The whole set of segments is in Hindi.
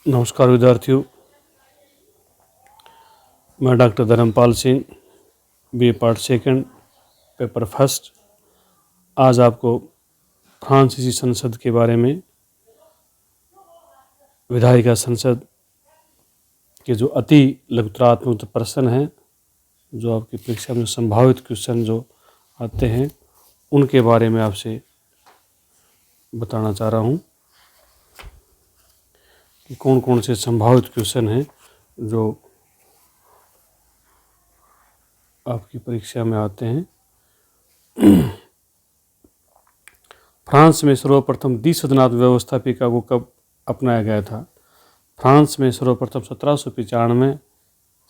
नमस्कार विद्यार्थियों, मैं doctor Dharmpal Singh, BA part second, paper first. आज आपको फ्रांसीसी संसद के बारे में, विधायिका संसद के जो अति लघुतरात्मक प्रश्न हैं, जो आपकी परीक्षा में संभावित क्वेश्चन जो आते हैं, उनके बारे में आपसे बताना चाह रहा हूँ कि कौन कौन से संभावित क्वेश्चन हैं जो आपकी परीक्षा में आते हैं। फ्रांस में सर्वप्रथम द्विसदनात्मक व्यवस्थापिका को कब अपनाया गया था? फ्रांस में सर्वप्रथम 1795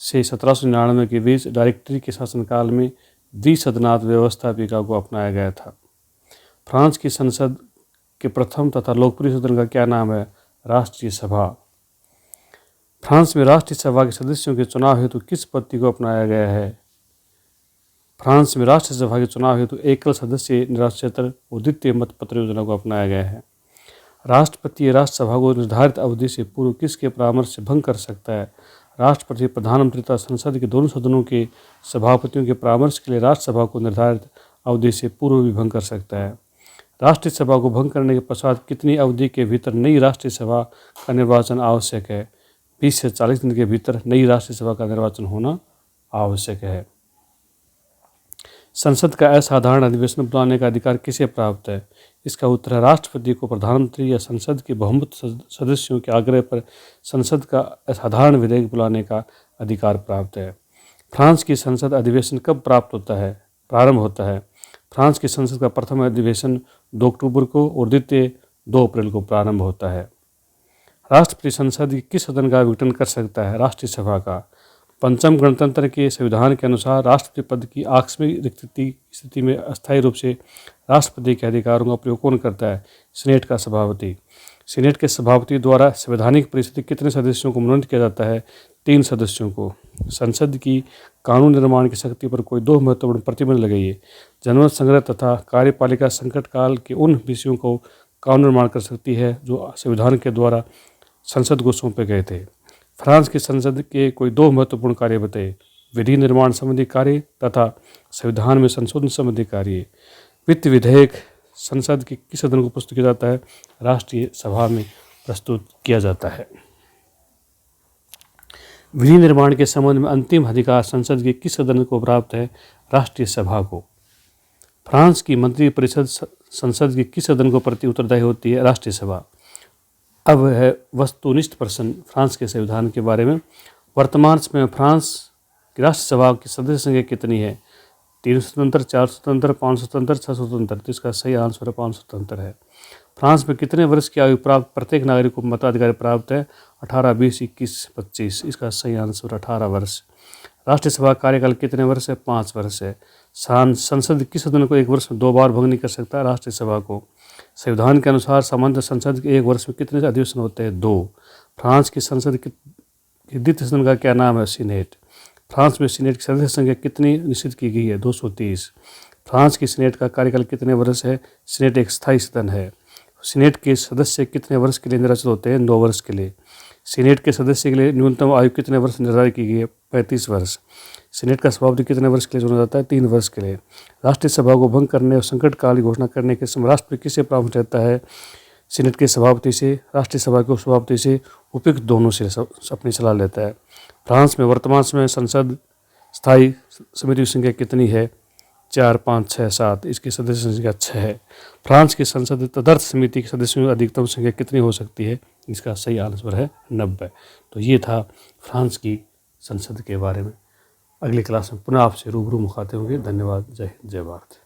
से 1799 के बीच डायरेक्टरी के शासनकाल में द्विसदनात्मक व्यवस्थापिका को अपनाया गया था। फ्रांस की संसद के प्रथम तथा लोकप्रिय सदन का क्या नाम है? राष्ट्रीय सभा। फ्रांस में राष्ट्रीय सभा के सदस्यों के चुनाव हेतु किस पद्धति को अपनाया गया है? फ्रांस में राष्ट्रीय सभा के चुनाव हेतु एकल सदस्य निराक्षेत्र और द्वितीय मतपत्र योजना को अपनाया गया है। राष्ट्रपति राष्ट्रसभा को निर्धारित अवधि से पूर्व किसके परामर्श से भंग कर सकता है? राष्ट्रपति, प्रधानमंत्री तथा संसद के दोनों सदनों के सभापतियों के परामर्श के लिए राष्ट्रसभा को निर्धारित अवधि से पूर्व भी भंग कर सकता है। राष्ट्रीय सभा को भंग करने के पश्चात कितनी अवधि के भीतर नई राष्ट्रीय सभा का निर्वाचन आवश्यक है? 20 से 40 दिन के भीतर नई राष्ट्रीय सभा का निर्वाचन होना आवश्यक है। संसद का असाधारण अधिवेशन बुलाने का अधिकार किसे प्राप्त है? इसका उत्तर है राष्ट्रपति को प्रधानमंत्री या संसद के बहुमत सदस्यों के आग्रह पर संसद का असाधारण विधेयक बुलाने का अधिकार प्राप्त है। फ्रांस की संसद अधिवेशन कब प्रारंभ होता है? फ्रांस की संसद का प्रथम अधिवेशन 2 अक्टूबर को और द्वितीय 2 अप्रैल को प्रारंभ होता है। राष्ट्रपति संसद के किस सदन का विघटन कर सकता है? राष्ट्रीय सभा का। पंचम गणतंत्र के संविधान के अनुसार राष्ट्रपति पद की आकस्मिक रिक्ति की स्थिति में अस्थायी रूप से राष्ट्रपति के अधिकारों का प्रयोग कौन करता है? सेनेट का सभापति। सेनेट के सभापति द्वारा संवैधानिक परिषद के कितने सदस्यों को मनोनीत किया जाता है? 3 सदस्यों को। संसद की कानून निर्माण की शक्ति पर कोई 2 महत्वपूर्ण प्रतिबंध लगाइए। जनमत संग्रह तथा कार्यपालिका संकट काल के उन विषयों को कानून निर्माण कर सकती है जो संविधान के द्वारा संसद को सौंपे गए थे। फ्रांस की संसद के कोई 2 महत्वपूर्ण कार्य बताइए। विधि निर्माण संबंधी कार्य तथा संविधान में संशोधन संबंधी कार्य। वित्त विधेयक संसद के किस सदन को प्रस्तुत किया जाता है? राष्ट्रीय सभा में प्रस्तुत किया जाता है। विधि निर्माण के संबंध में अंतिम अधिकार संसद के किस सदन को प्राप्त है? राष्ट्रीय सभा को। फ्रांस की मंत्री परिषद संसद के किस सदन को प्रति उत्तरदायी होती है? राष्ट्रीय सभा। अब है वस्तुनिष्ठ प्रश्न फ्रांस के संविधान के बारे में। वर्तमान समय में फ्रांस की राष्ट्रसभा की सदस्य संख्या कितनी है? 3 स्वतंत्र, 4 स्वतंत्र, 5 स्वतंत्र, 6 स्वतंत्र। तो इसका सही आंसर 5 स्वतंत्र है। फ्रांस में कितने वर्ष की आयु प्राप्त प्रत्येक नागरिक को मताधिकार प्राप्त है? 18, 20, 21, 25। इसका सही आंसर 18 वर्ष। राष्ट्रीय सभा कार्यकाल कितने वर्ष है? 5 वर्ष है। संसद किस सदन को 1 वर्ष में 2 बार भंग नहीं कर सकता? राष्ट्रीय सभा को। संविधान के अनुसार सामान्य संसद के 1 वर्ष में कितने अधिवेशन होते हैं? 2। फ्रांस की संसद के द्वितीय सदन का क्या नाम है? सीनेट। फ्रांस में सीनेट की सदस्य संख्या कितनी निश्चित की गई है? 230। फ्रांस की सीनेट का कार्यकाल कितने वर्ष है? सीनेट एक स्थायी सदन है। सीनेट के सदस्य कितने वर्ष के लिए निर्वाचित होते हैं? 2 वर्ष के लिए। सीनेट के सदस्य के लिए न्यूनतम आयु कितने वर्ष निर्धारित की गई है? 35 वर्ष। सीनेट का सभापति कितने वर्ष के लिए चुना जाता है? 3 वर्ष के लिए। राष्ट्रीय सभा को भंग करने और संकट काल की घोषणा करने के समय राष्ट्रपति किससे परामर्श रहता है? सीनेट के सभापति से, राष्ट्रीय सभा के सभापति से, उपयुक्त दोनों से अपनी सलाह लेता है। फ्रांस में वर्तमान समय संसद स्थायी समिति की संख्या कितनी है? 4, 5, 6, 7। इसकी सदस्य संख्या 6 है। फ्रांस की संसद तदर्थ समिति के सदस्यों की अधिकतम संख्या कितनी हो सकती है? इसका सही आंसर है 90। तो ये था फ्रांस की संसद के बारे में। अगली क्लास में पुनः आपसे रूबरू मुखातिब होंगे। धन्यवाद। जय हिंद, जय भारत।